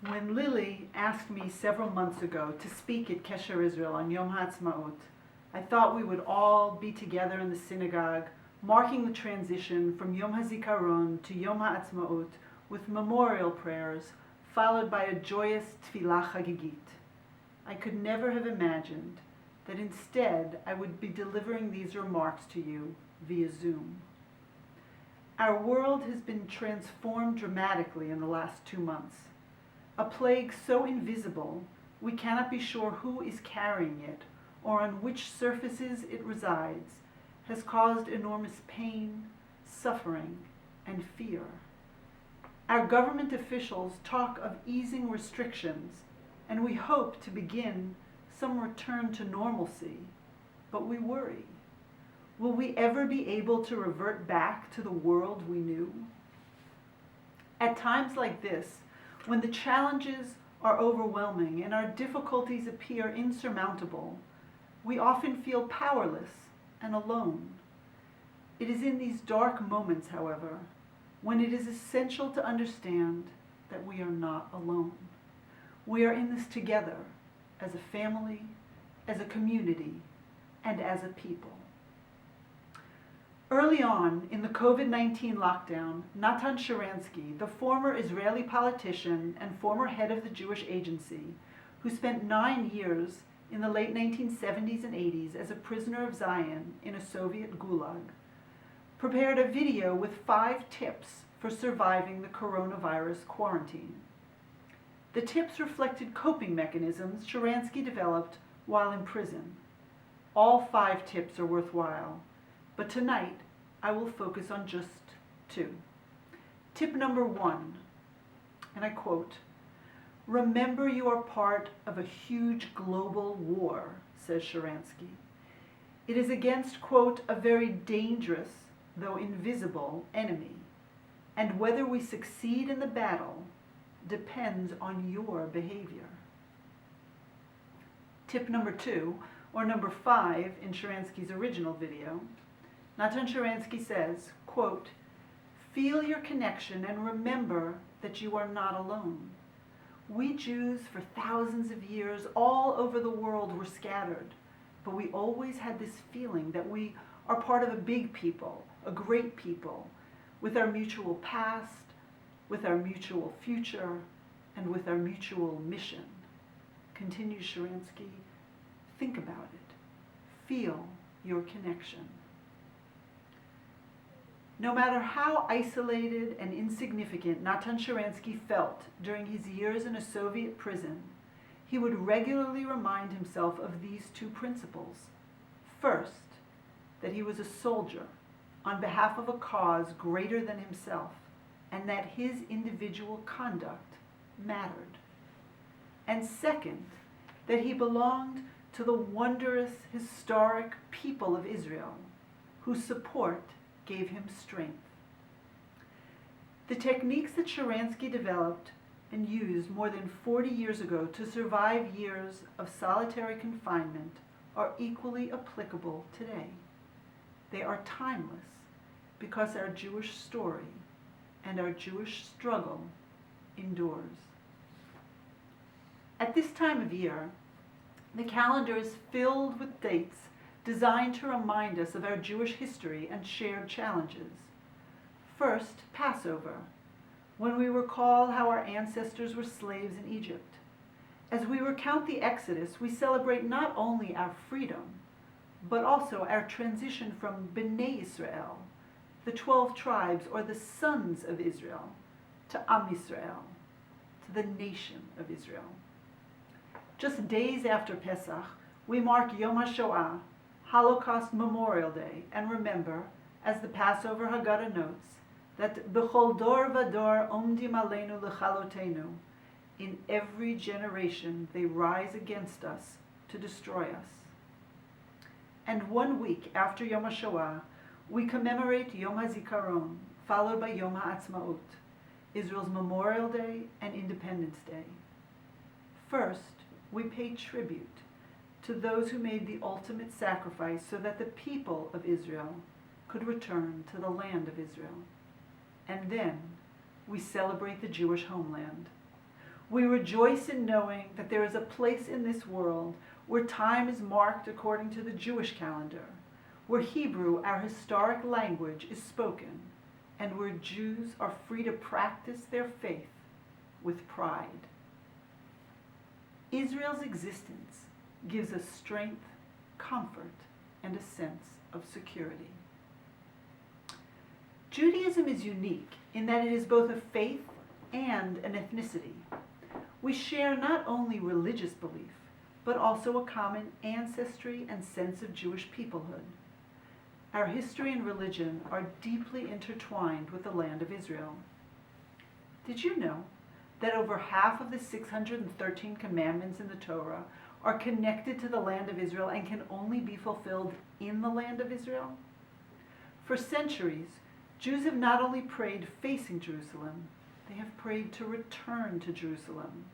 When Lily asked me several months ago to speak at Kesher Israel on Yom HaAtzmaut, I thought we would all be together in the synagogue, marking the transition from Yom HaZikaron to Yom HaAtzmaut with memorial prayers, followed by a joyous tefillah chagigit. I could never have imagined that instead I would be delivering these remarks to you via Zoom. Our world has been transformed dramatically in the last 2 months. A plague so invisible we cannot be sure who is carrying it or on which surfaces it resides has caused enormous pain, suffering, and fear. Our government officials talk of easing restrictions, and we hope to begin some return to normalcy, but we worry. Will we ever be able to revert back to the world we knew? At times like this, when the challenges are overwhelming and our difficulties appear insurmountable, we often feel powerless and alone. It is in these dark moments, however, when it is essential to understand that we are not alone. We are in this together as a family, as a community, and as a people. Early on in the COVID-19 lockdown, Natan Sharansky, the former Israeli politician and former head of the Jewish Agency, who spent 9 years in the late 1970s and 80s as a prisoner of Zion in a Soviet gulag, prepared a video with 5 tips for surviving the coronavirus quarantine. The tips reflected coping mechanisms Sharansky developed while in prison. All 5 tips are worthwhile, but tonight I will focus on just 2. Tip number 1, and I quote, "Remember you are part of a huge global war," says Sharansky. "It is against, quote, a very dangerous, though invisible, enemy, and whether we succeed in the battle depends on your behavior." Tip number 2, or number 5 in Sharansky's original video, Natan Sharansky says, quote, "Feel your connection and remember that you are not alone. We Jews for thousands of years all over the world were scattered, but we always had this feeling that we are part of a big people, a great people, with our mutual past, with our mutual future, and with our mutual mission." Continues Sharansky, think about it. Feel your connection. No matter how isolated and insignificant Natan Sharansky felt during his years in a Soviet prison, he would regularly remind himself of these 2 principles. First, that he was a soldier on behalf of a cause greater than himself, and that his individual conduct mattered. And second, that he belonged to the wondrous, historic people of Israel, whose support gave him strength. The techniques that Sharansky developed and used more than 40 years ago to survive years of solitary confinement are equally applicable today. They are timeless because our Jewish story and our Jewish struggle endures. At this time of year, the calendar is filled with dates designed to remind us of our Jewish history and shared challenges. First, Passover, when we recall how our ancestors were slaves in Egypt. As we recount the Exodus, we celebrate not only our freedom, but also our transition from Bnei Israel, the 12 tribes or the sons of Israel, to Am Yisrael, to the nation of Israel. Just days after Pesach, we mark Yom HaShoah, Holocaust Memorial Day, and remember, as the Passover Haggadah notes, that B'chol dor v'dor omdim aleinu l'chalotenu, in every generation they rise against us to destroy us. And 1 week after Yom HaShoah, we commemorate Yom HaZikaron, followed by Yom HaAtzmaut, Israel's Memorial Day and Independence Day. First, we pay tribute to those who made the ultimate sacrifice so that the people of Israel could return to the land of Israel. And then we celebrate the Jewish homeland. We rejoice in knowing that there is a place in this world where time is marked according to the Jewish calendar, where Hebrew, our historic language, is spoken, and where Jews are free to practice their faith with pride. Israel's existence gives us strength, comfort, and a sense of security. Judaism is unique in that it is both a faith and an ethnicity. We share not only religious belief, but also a common ancestry and sense of Jewish peoplehood. Our history and religion are deeply intertwined with the land of Israel. Did you know that over half of the 613 commandments in the Torah are connected to the land of Israel and can only be fulfilled in the land of Israel? For centuries, Jews have not only prayed facing Jerusalem, they have prayed to return to Jerusalem.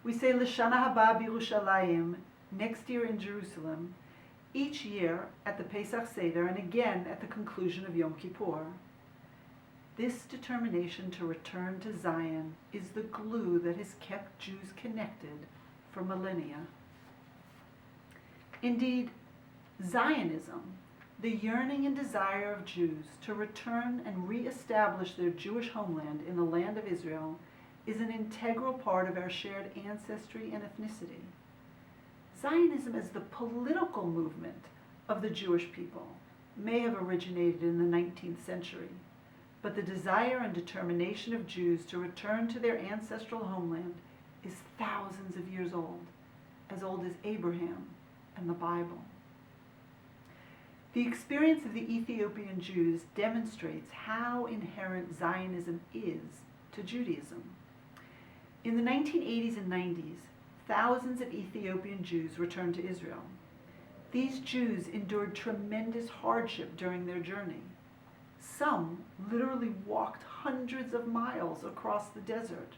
We say L'shana haba b'Yerushalayim, next year in Jerusalem, each year at the Pesach Seder and again at the conclusion of Yom Kippur. This determination to return to Zion is the glue that has kept Jews connected for millennia. Indeed, Zionism, the yearning and desire of Jews to return and re-establish their Jewish homeland in the land of Israel, is an integral part of our shared ancestry and ethnicity. Zionism as the political movement of the Jewish people may have originated in the 19th century, but the desire and determination of Jews to return to their ancestral homeland is thousands of years old as Abraham and the Bible. The experience of the Ethiopian Jews demonstrates how inherent Zionism is to Judaism. In the 1980s and 90s, thousands of Ethiopian Jews returned to Israel. These Jews endured tremendous hardship during their journey. Some literally walked hundreds of miles across the desert.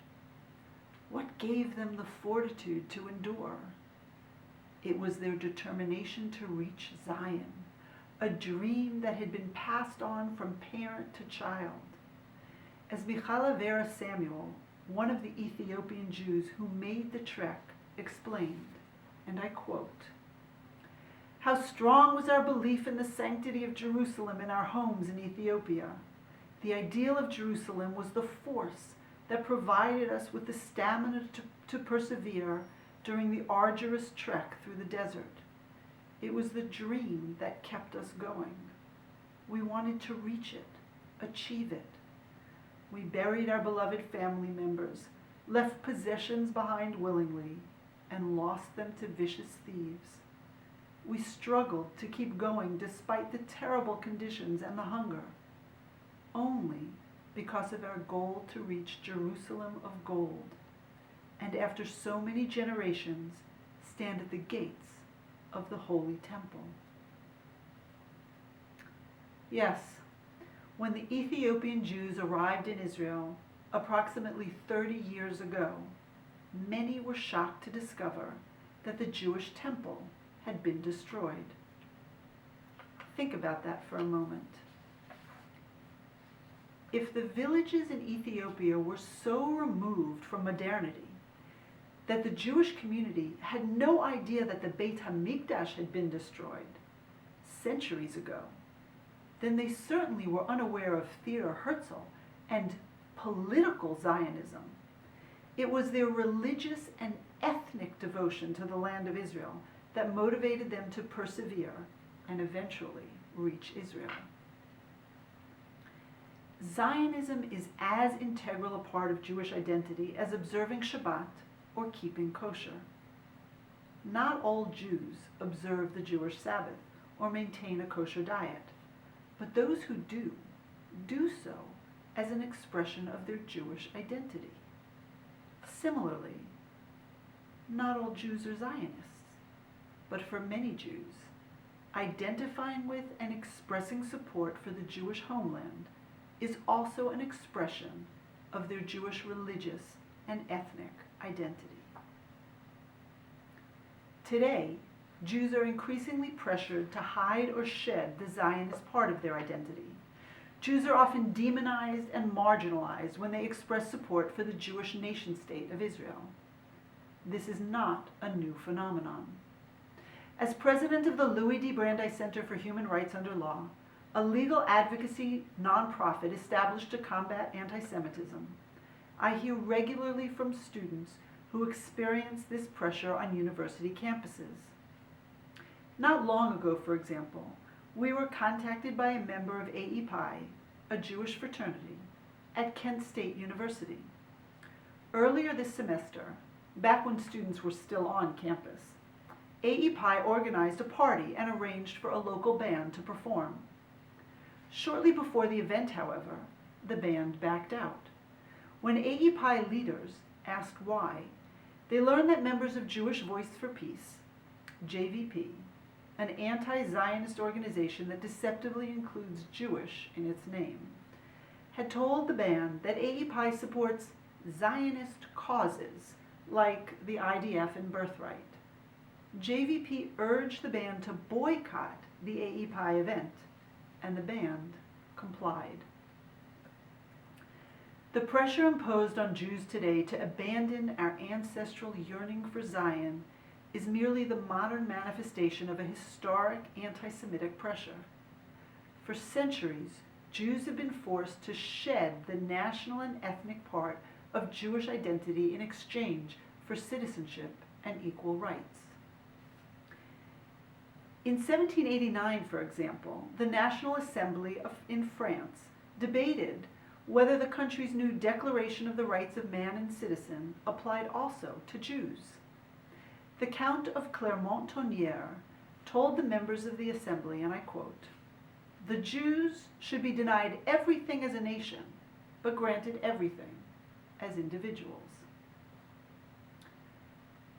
What gave them the fortitude to endure? It was their determination to reach Zion, a dream that had been passed on from parent to child. As Michala Vera Samuel, one of the Ethiopian Jews who made the trek, explained, and I quote, "How strong was our belief in the sanctity of Jerusalem in our homes in Ethiopia. The ideal of Jerusalem was the force that provided us with the stamina to persevere during the arduous trek through the desert. It was the dream that kept us going. We wanted to reach it, achieve it. We buried our beloved family members, left possessions behind willingly, and lost them to vicious thieves. We struggled to keep going despite the terrible conditions and the hunger, only because of our goal to reach Jerusalem of gold, and after so many generations, stand at the gates of the Holy Temple." Yes, when the Ethiopian Jews arrived in Israel approximately 30 years ago, many were shocked to discover that the Jewish temple had been destroyed. Think about that for a moment. If the villages in Ethiopia were so removed from modernity that the Jewish community had no idea that the Beit HaMikdash had been destroyed centuries ago, then they certainly were unaware of Theodor Herzl and political Zionism. It was their religious and ethnic devotion to the land of Israel that motivated them to persevere and eventually reach Israel. Zionism is as integral a part of Jewish identity as observing Shabbat or keeping kosher. Not all Jews observe the Jewish Sabbath or maintain a kosher diet, but those who do so as an expression of their Jewish identity. Similarly, not all Jews are Zionists, but for many Jews, identifying with and expressing support for the Jewish homeland is also an expression of their Jewish religious and ethnic identity. Today, Jews are increasingly pressured to hide or shed the Zionist part of their identity. Jews are often demonized and marginalized when they express support for the Jewish nation-state of Israel. This is not a new phenomenon. As president of the Louis D. Brandeis Center for Human Rights Under Law, a legal advocacy nonprofit established to combat anti-Semitism, I hear regularly from students who experience this pressure on university campuses. Not long ago, for example, we were contacted by a member of AEPI, a Jewish fraternity, at Kent State University. Earlier this semester, back when students were still on campus, AEPI organized a party and arranged for a local band to perform. Shortly before the event, however, the band backed out. When AEPI leaders asked why, they learned that members of Jewish Voice for Peace, JVP, an anti-Zionist organization that deceptively includes Jewish in its name, had told the band that AEPI supports Zionist causes like the IDF and Birthright. JVP urged the band to boycott the AEPI event, and the band complied. The pressure imposed on Jews today to abandon our ancestral yearning for Zion is merely the modern manifestation of a historic anti-Semitic pressure. For centuries, Jews have been forced to shed the national and ethnic part of Jewish identity in exchange for citizenship and equal rights. In 1789, for example, the National Assembly in France debated whether the country's new Declaration of the Rights of Man and Citizen applied also to Jews. The Count of Clermont-Tonnerre told the members of the Assembly, and I quote, "The Jews should be denied everything as a nation, but granted everything as individuals."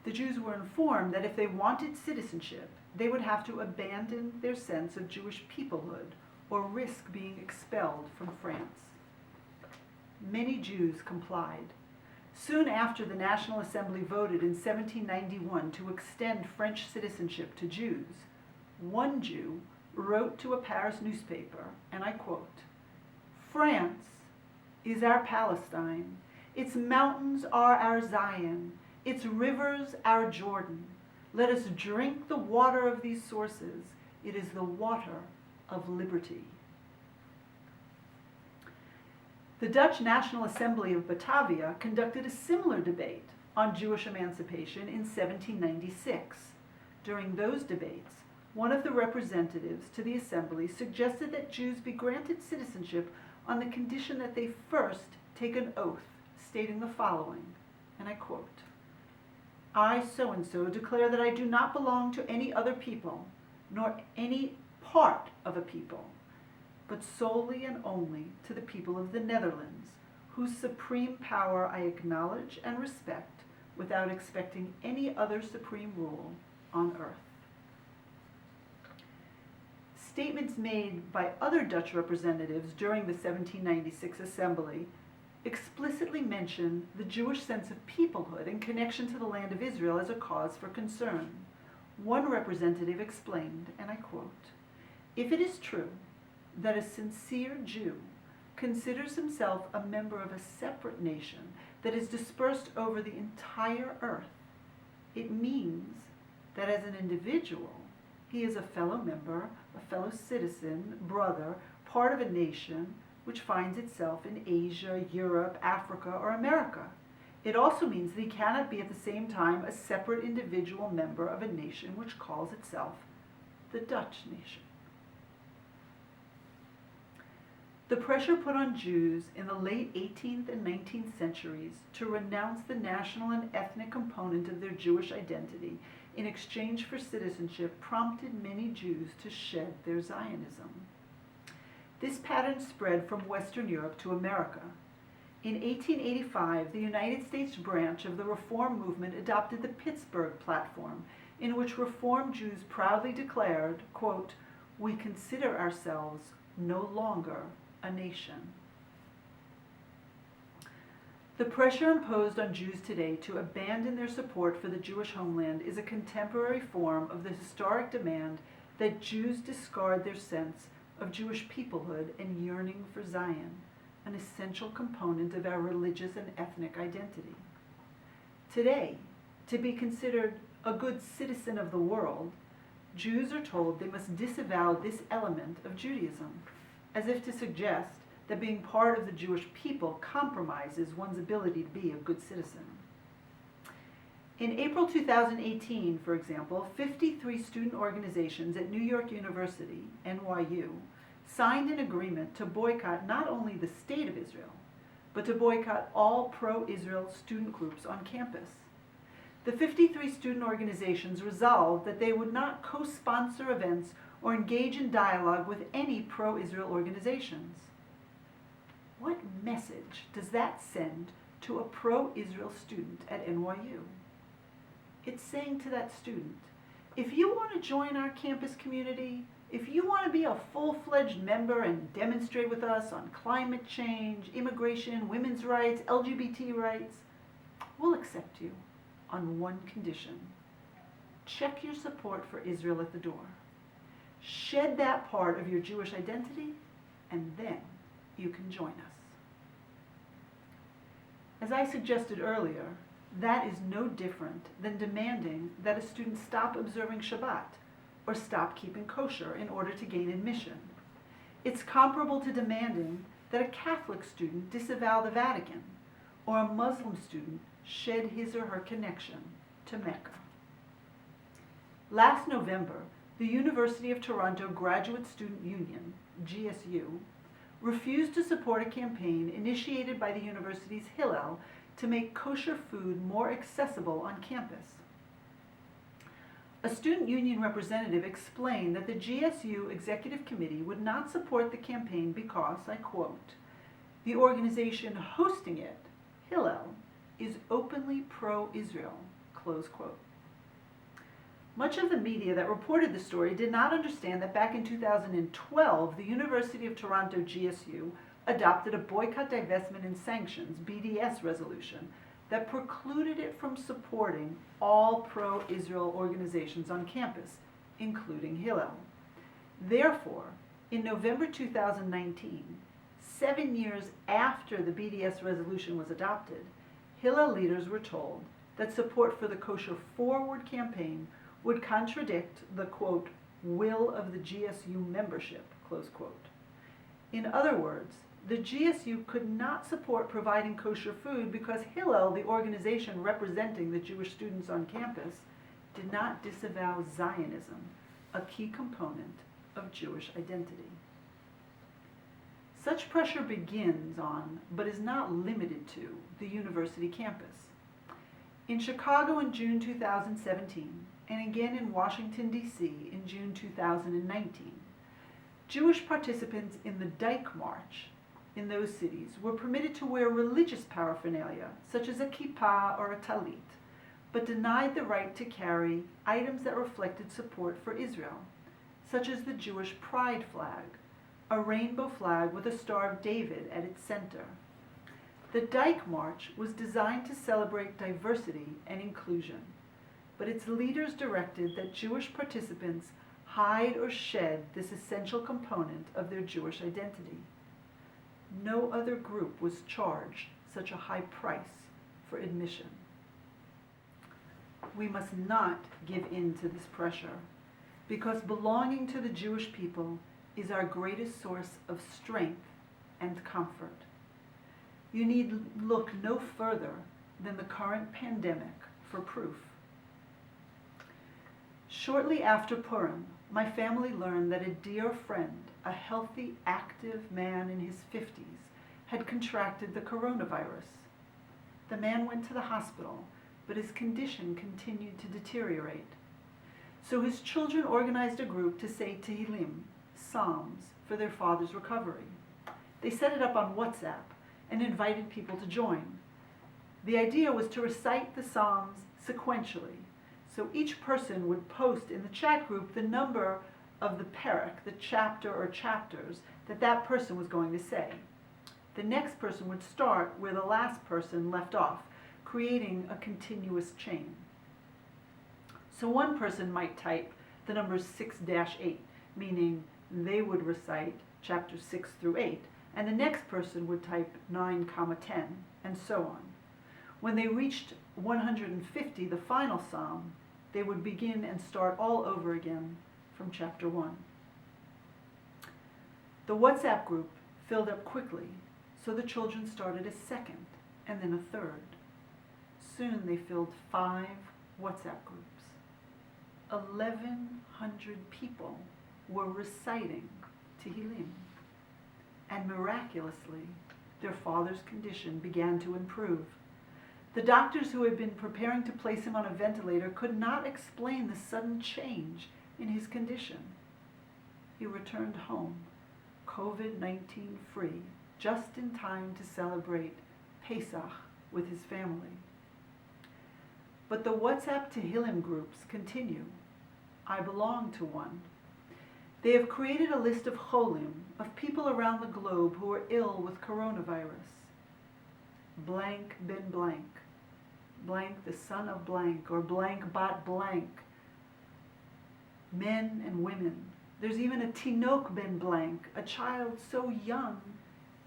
The Jews were informed that if they wanted citizenship, they would have to abandon their sense of Jewish peoplehood or risk being expelled from France. Many Jews complied. Soon after the National Assembly voted in 1791 to extend French citizenship to Jews, one Jew wrote to a Paris newspaper, and I quote, "France is our Palestine, its mountains are our Zion, its rivers our Jordan. Let us drink the water of these sources. It is the water of liberty." The Dutch National Assembly of Batavia conducted a similar debate on Jewish emancipation in 1796. During those debates, one of the representatives to the assembly suggested that Jews be granted citizenship on the condition that they first take an oath stating the following, and I quote, "I so-and-so declare that I do not belong to any other people, nor any part of a people, but solely and only to the people of the Netherlands, whose supreme power I acknowledge and respect without expecting any other supreme rule on earth." Statements made by other Dutch representatives during the 1796 assembly explicitly mention the Jewish sense of peoplehood in connection to the land of Israel as a cause for concern. One representative explained, and I quote, "If it is true that a sincere Jew considers himself a member of a separate nation that is dispersed over the entire earth, it means that as an individual, he is a fellow member, a fellow citizen, brother, part of a nation which finds itself in Asia, Europe, Africa, or America. It also means that he cannot be at the same time a separate individual member of a nation which calls itself the Dutch nation." The pressure put on Jews in the late 18th and 19th centuries to renounce the national and ethnic component of their Jewish identity in exchange for citizenship prompted many Jews to shed their Zionism. This pattern spread from Western Europe to America. In 1885, the United States branch of the Reform movement adopted the Pittsburgh Platform, in which Reform Jews proudly declared, quote, "We consider ourselves no longer a nation." The pressure imposed on Jews today to abandon their support for the Jewish homeland is a contemporary form of the historic demand that Jews discard their sense of Jewish peoplehood and yearning for Zion, an essential component of our religious and ethnic identity. Today, to be considered a good citizen of the world, Jews are told they must disavow this element of Judaism, as if to suggest that being part of the Jewish people compromises one's ability to be a good citizen. In April 2018, for example, 53 student organizations at New York University, NYU, signed an agreement to boycott not only the State of Israel, but to boycott all pro-Israel student groups on campus. The 53 student organizations resolved that they would not co-sponsor events or engage in dialogue with any pro-Israel organizations. What message does that send to a pro-Israel student at NYU? It's saying to that student, if you want to join our campus community, if you want to be a full-fledged member and demonstrate with us on climate change, immigration, women's rights, LGBT rights, we'll accept you on one condition. Check your support for Israel at the door. Shed that part of your Jewish identity, and then you can join us. As I suggested earlier, that is no different than demanding that a student stop observing Shabbat or stop keeping kosher in order to gain admission. It's comparable to demanding that a Catholic student disavow the Vatican or a Muslim student shed his or her connection to Mecca. Last November, the University of Toronto Graduate Student Union, GSU, refused to support a campaign initiated by the university's Hillel to make kosher food more accessible on campus. A student union representative explained that the GSU Executive Committee would not support the campaign because, I quote, the organization hosting it, Hillel, is openly pro-Israel, close quote. Much of the media that reported the story did not understand that back in 2012, the University of Toronto GSU adopted a Boycott, Divestment and Sanctions, BDS resolution that precluded it from supporting all pro-Israel organizations on campus, including Hillel. Therefore, in November 2019, 7 years after the BDS resolution was adopted, Hillel leaders were told that support for the Kosher Forward campaign would contradict the, quote, will of the GSU membership, close quote. In other words, the GSU could not support providing kosher food because Hillel, the organization representing the Jewish students on campus, did not disavow Zionism, a key component of Jewish identity. Such pressure begins on, but is not limited to, the university campus. In Chicago in June 2017, and again in Washington, D.C. in June 2019, Jewish participants in the Dyke March in those cities were permitted to wear religious paraphernalia, such as a kippah or a talit, but denied the right to carry items that reflected support for Israel, such as the Jewish pride flag, a rainbow flag with a Star of David at its center. The Dyke March was designed to celebrate diversity and inclusion, but its leaders directed that Jewish participants hide or shed this essential component of their Jewish identity. No other group was charged such a high price for admission. We must not give in to this pressure, because belonging to the Jewish people is our greatest source of strength and comfort. You need look no further than the current pandemic for proof. Shortly after Purim, my family learned that a dear friend, a healthy, active man in his 50s, had contracted the coronavirus. The man went to the hospital, but his condition continued to deteriorate. So his children organized a group to say Tehillim, Psalms, for their father's recovery. They set it up on WhatsApp and invited people to join. The idea was to recite the Psalms sequentially, so each person would post in the chat group the number of the perek, the chapter or chapters, that person was going to say. The next person would start where the last person left off, creating a continuous chain. So one person might type the number 6-8, meaning they would recite chapters 6 through 8, and the next person would type 9, 10, and so on. When they reached 150, the final psalm, they would begin and start all over again from chapter 1. The WhatsApp group filled up quickly, so the children started a second and then a third. Soon they filled 5 WhatsApp groups. 1,100 people were reciting Tehillim, and miraculously, their father's condition began to improve. The doctors who had been preparing to place him on a ventilator could not explain the sudden change in his condition. He returned home, COVID-19 free, just in time to celebrate Pesach with his family. But the WhatsApp Tehillim groups continue. I belong to one. They have created a list of cholim, of people around the globe who are ill with coronavirus. Blank ben blank, blank the son of blank, or blank bat blank. Men and women. There's even a tinok ben blank, a child so young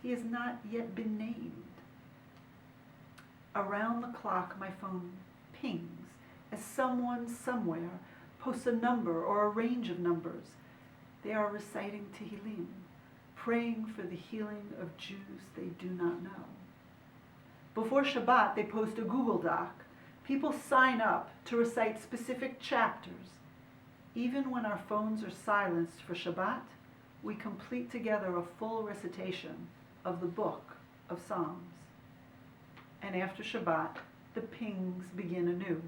he has not yet been named. Around the clock my phone pings as someone somewhere posts a number or a range of numbers. They are reciting Tehillim, praying for the healing of Jews they do not know. Before Shabbat, they post a Google Doc. People sign up to recite specific chapters. Even when our phones are silenced for Shabbat, we complete together a full recitation of the book of Psalms. And after Shabbat, the pings begin anew.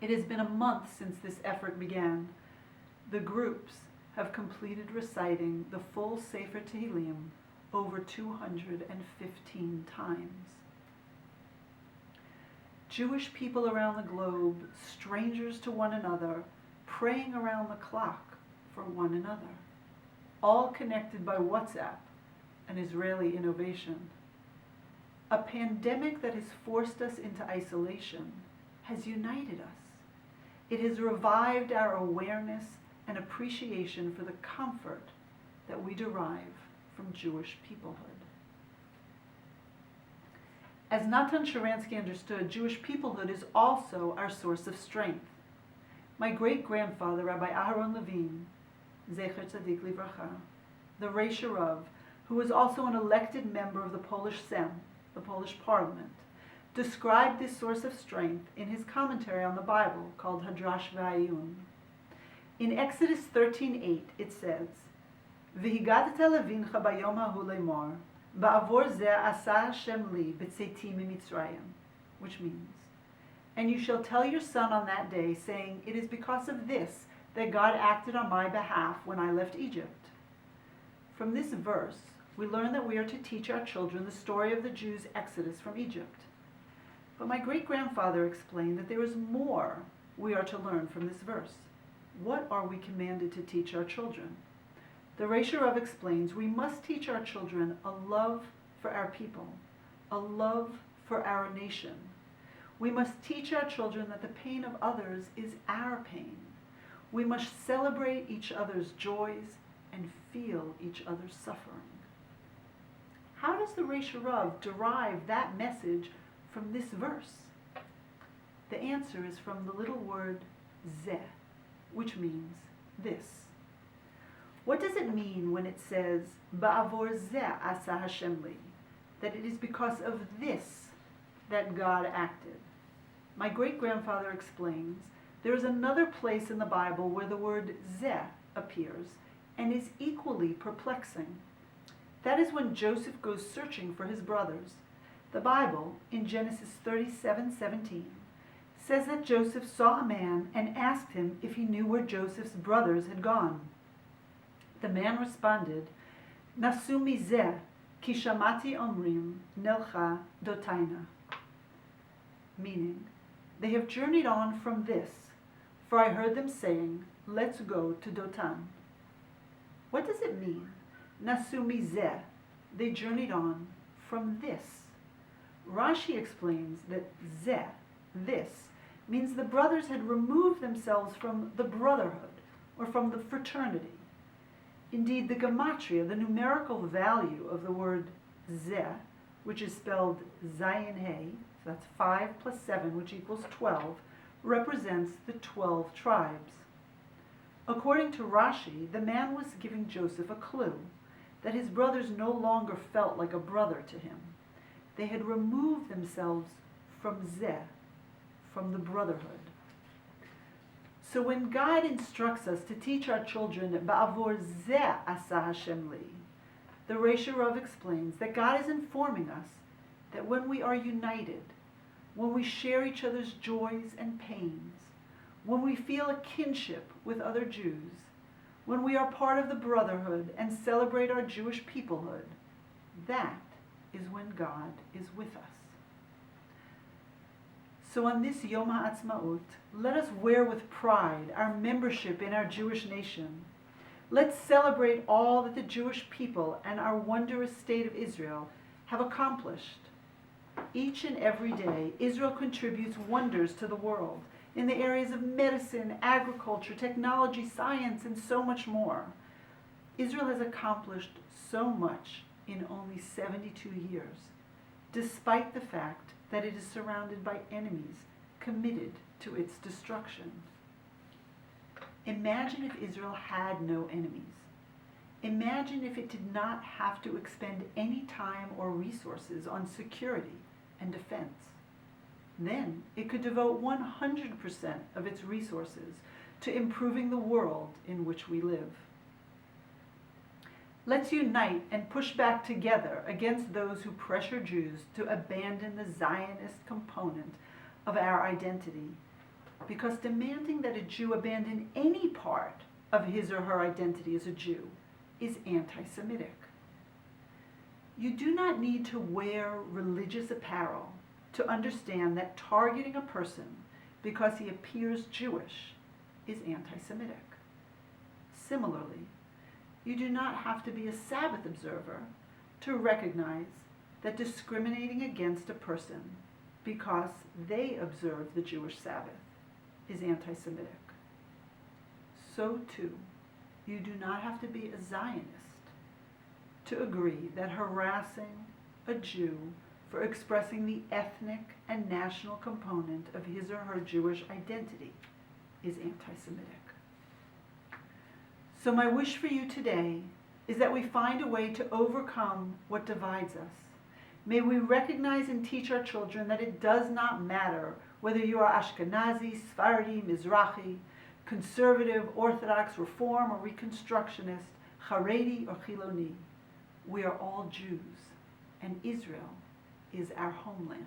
It has been a month since this effort began. The groups have completed reciting the full Sefer Tehillim over 215 times. Jewish people around the globe, strangers to one another, praying around the clock for one another, all connected by WhatsApp, an Israeli innovation. A pandemic that has forced us into isolation has united us. It has revived our awareness and appreciation for the comfort that we derive from Jewish peoplehood. As Natan Sharansky understood, Jewish peoplehood is also our source of strength. My great-grandfather, Rabbi Aharon Levin, Zecher Tzadik Livracha, the Reish Rav, who was also an elected member of the Polish Sejm, the Polish Parliament, described this source of strength in his commentary on the Bible called Hadrash V'Ayun. In Exodus 13:8 it says, "V'higadat levincha bayom hahu lemor, ba'avor zeh asa Hashem li b'tzeitim miMitzrayim," which means, "And you shall tell your son on that day, saying, it is because of this that God acted on my behalf when I left Egypt." From this verse, we learn that we are to teach our children the story of the Jews' exodus from Egypt. But my great-grandfather explained that there is more we are to learn from this verse. What are we commanded to teach our children? The Reish Rav explains we must teach our children a love for our people, a love for our nation. We must teach our children that the pain of others is our pain. We must celebrate each other's joys and feel each other's suffering. How does the Reish Rav derive that message from this verse? The answer is from the little word zeh, which means this. What does it mean when it says, Ba'avor zeh asa Hashem li, that it is because of this that God acted? My great-grandfather explains there is another place in the Bible where the word zeh appears and is equally perplexing. That is when Joseph goes searching for his brothers. The Bible, in Genesis 37:17, says that Joseph saw a man and asked him if he knew where Joseph's brothers had gone. The man responded, "Nasu mizeh, ki shamati omrim, nelcha dotaina," meaning, "They have journeyed on from this, for I heard them saying, let's go to Dotan." What does it mean? Nasu mizeh, they journeyed on from this. Rashi explains that zeh, this, means the brothers had removed themselves from the brotherhood or from the fraternity. Indeed, the gematria, the numerical value of the word zeh, which is spelled zayin hey, so that's 5 plus 7, which equals 12, represents the 12 tribes. According to Rashi, the man was giving Joseph a clue that his brothers no longer felt like a brother to him. They had removed themselves from zeh, from the brotherhood. So when God instructs us to teach our children, Ba'avor zeh asa Hashem li, the Reisha Rav explains that God is informing us that when we are united, when we share each other's joys and pains, when we feel a kinship with other Jews, when we are part of the brotherhood and celebrate our Jewish peoplehood, that is when God is with us. So on this Yom HaAtzmaut, let us wear with pride our membership in our Jewish nation. Let's celebrate all that the Jewish people and our wondrous state of Israel have accomplished. Each and every day, Israel contributes wonders to the world in the areas of medicine, agriculture, technology, science, and so much more. Israel has accomplished so much in only 72 years, despite the fact that it is surrounded by enemies committed to its destruction. Imagine if Israel had no enemies. Imagine if it did not have to expend any time or resources on security and defense. Then it could devote 100% of its resources to improving the world in which we live. Let's unite and push back together against those who pressure Jews to abandon the Zionist component of our identity, because demanding that a Jew abandon any part of his or her identity as a Jew is anti-Semitic. You do not need to wear religious apparel to understand that targeting a person because he appears Jewish is anti-Semitic. Similarly, you do not have to be a Sabbath observer to recognize that discriminating against a person because they observe the Jewish Sabbath is anti-Semitic. So too, you do not have to be a Zionist to agree that harassing a Jew for expressing the ethnic and national component of his or her Jewish identity is anti-Semitic. So my wish for you today is that we find a way to overcome what divides us. May we recognize and teach our children that it does not matter whether you are Ashkenazi, Sephardi, Mizrahi, conservative, Orthodox, Reform, or Reconstructionist, Haredi, or Chiloni. We are all Jews, and Israel is our homeland.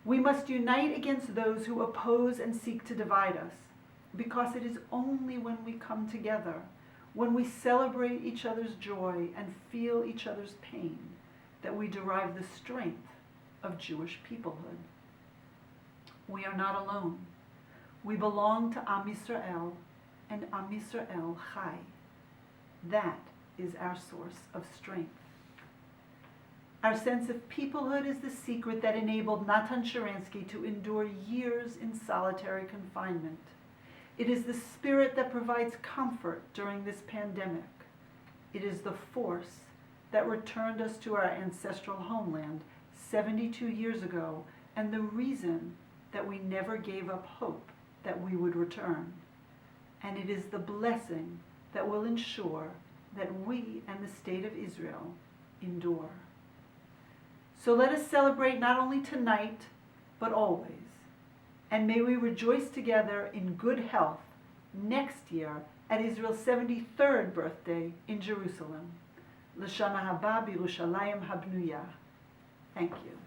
We must unite against those who oppose and seek to divide us, because it is only when we come together, when we celebrate each other's joy and feel each other's pain, that we derive the strength of Jewish peoplehood. We are not alone. We belong to Am Yisrael, and Am Yisrael Chai. That is our source of strength. Our sense of peoplehood is the secret that enabled Natan Sharansky to endure years in solitary confinement. It is the spirit that provides comfort during this pandemic. It is the force that returned us to our ancestral homeland 72 years ago, and the reason that we never gave up hope that we would return. And it is the blessing that will ensure that we and the state of Israel endure. So let us celebrate not only tonight, but always. And may we rejoice together in good health next year at Israel's 73rd birthday in Jerusalem. L'shana haba b'Yerushalayim habnuya. Thank you.